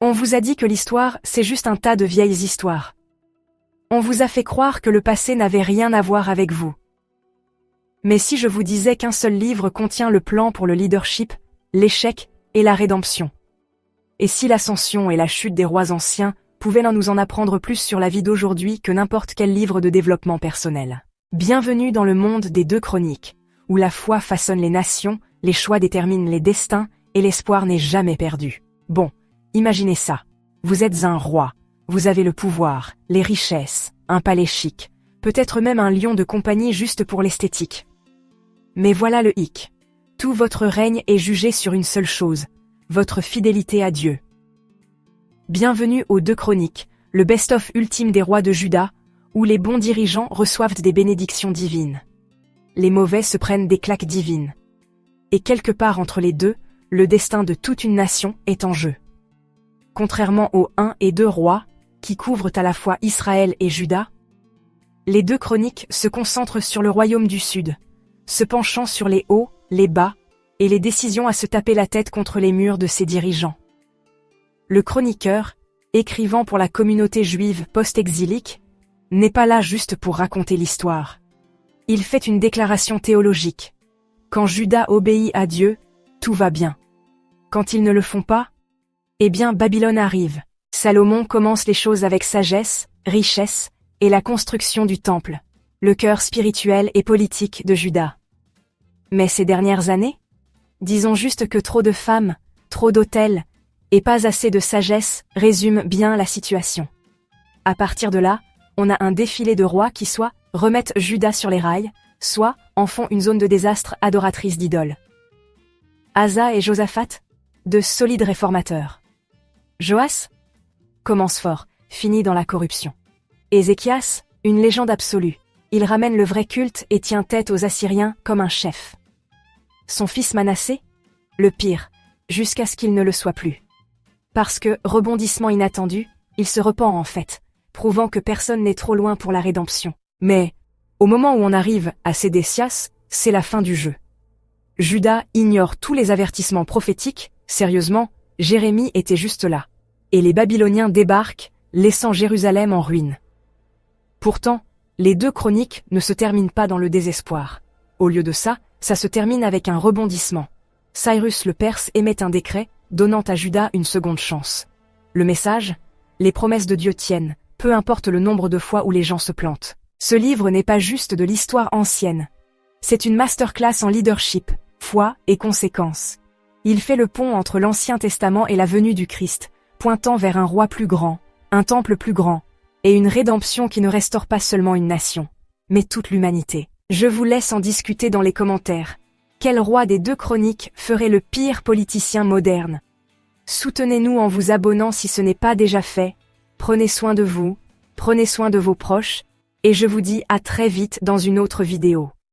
On vous a dit que l'histoire, c'est juste un tas de vieilles histoires. On vous a fait croire que le passé n'avait rien à voir avec vous. Mais si je vous disais qu'un seul livre contient le plan pour le leadership, l'échec et la rédemption? Et si l'ascension et la chute des rois anciens pouvaient nous en apprendre plus sur la vie d'aujourd'hui que n'importe quel livre de développement personnel? Bienvenue dans le monde des 2 Chroniques, où la foi façonne les nations, les choix déterminent les destins et l'espoir n'est jamais perdu. Bon, imaginez ça. Vous êtes un roi, vous avez le pouvoir, les richesses, un palais chic, peut-être même un lion de compagnie juste pour l'esthétique. Mais voilà le hic. Tout votre règne est jugé sur une seule chose, votre fidélité à Dieu. Bienvenue aux 2 Chroniques, le best-of ultime des rois de Juda, où les bons dirigeants reçoivent des bénédictions divines. Les mauvais se prennent des claques divines. Et quelque part entre les deux, le destin de toute une nation est en jeu. Contrairement aux 1 et 2 rois, qui couvrent à la fois Israël et Juda, les 2 Chroniques se concentrent sur le royaume du Sud, se penchant sur les hauts, les bas, et les décisions à se taper la tête contre les murs de ses dirigeants. Le chroniqueur, écrivant pour la communauté juive post-exilique, n'est pas là juste pour raconter l'histoire. Il fait une déclaration théologique. Quand Juda obéit à Dieu, tout va bien. Quand ils ne le font pas, eh bien Babylone arrive. Salomon commence les choses avec sagesse, richesse, et la construction du temple, le cœur spirituel et politique de Juda. Mais ces dernières années, disons juste que trop de femmes, trop d'autels, et pas assez de sagesse résument bien la situation. À partir de là, on a un défilé de rois qui soit remettent Juda sur les rails, soit en font une zone de désastre adoratrice d'idoles. Asa et Josaphat, de solides réformateurs. Joas commence fort, finit dans la corruption. Ézéchias, une légende absolue. Il ramène le vrai culte et tient tête aux Assyriens comme un chef. Son fils Manassé, le pire, jusqu'à ce qu'il ne le soit plus. Parce que, rebondissement inattendu, il se repent en fait, prouvant que personne n'est trop loin pour la rédemption. Mais, au moment où on arrive à Sédécias, c'est la fin du jeu. Juda ignore tous les avertissements prophétiques, sérieusement, Jérémie était juste là. Et les Babyloniens débarquent, laissant Jérusalem en ruine. Pourtant, les 2 Chroniques ne se terminent pas dans le désespoir. Au lieu de ça, ça se termine avec un rebondissement. Cyrus le Perse émet un décret, donnant à Juda une seconde chance. Le message ? Les promesses de Dieu tiennent, peu importe le nombre de fois où les gens se plantent. Ce livre n'est pas juste de l'histoire ancienne. C'est une masterclass en leadership, foi et conséquences. Il fait le pont entre l'Ancien Testament et la venue du Christ, pointant vers un roi plus grand, un temple plus grand, et une rédemption qui ne restaure pas seulement une nation, mais toute l'humanité. Je vous laisse en discuter dans les commentaires. Quel roi des 2 Chroniques ferait le pire politicien moderne? Soutenez-nous en vous abonnant si ce n'est pas déjà fait. Prenez soin de vous, prenez soin de vos proches, et je vous dis à très vite dans une autre vidéo.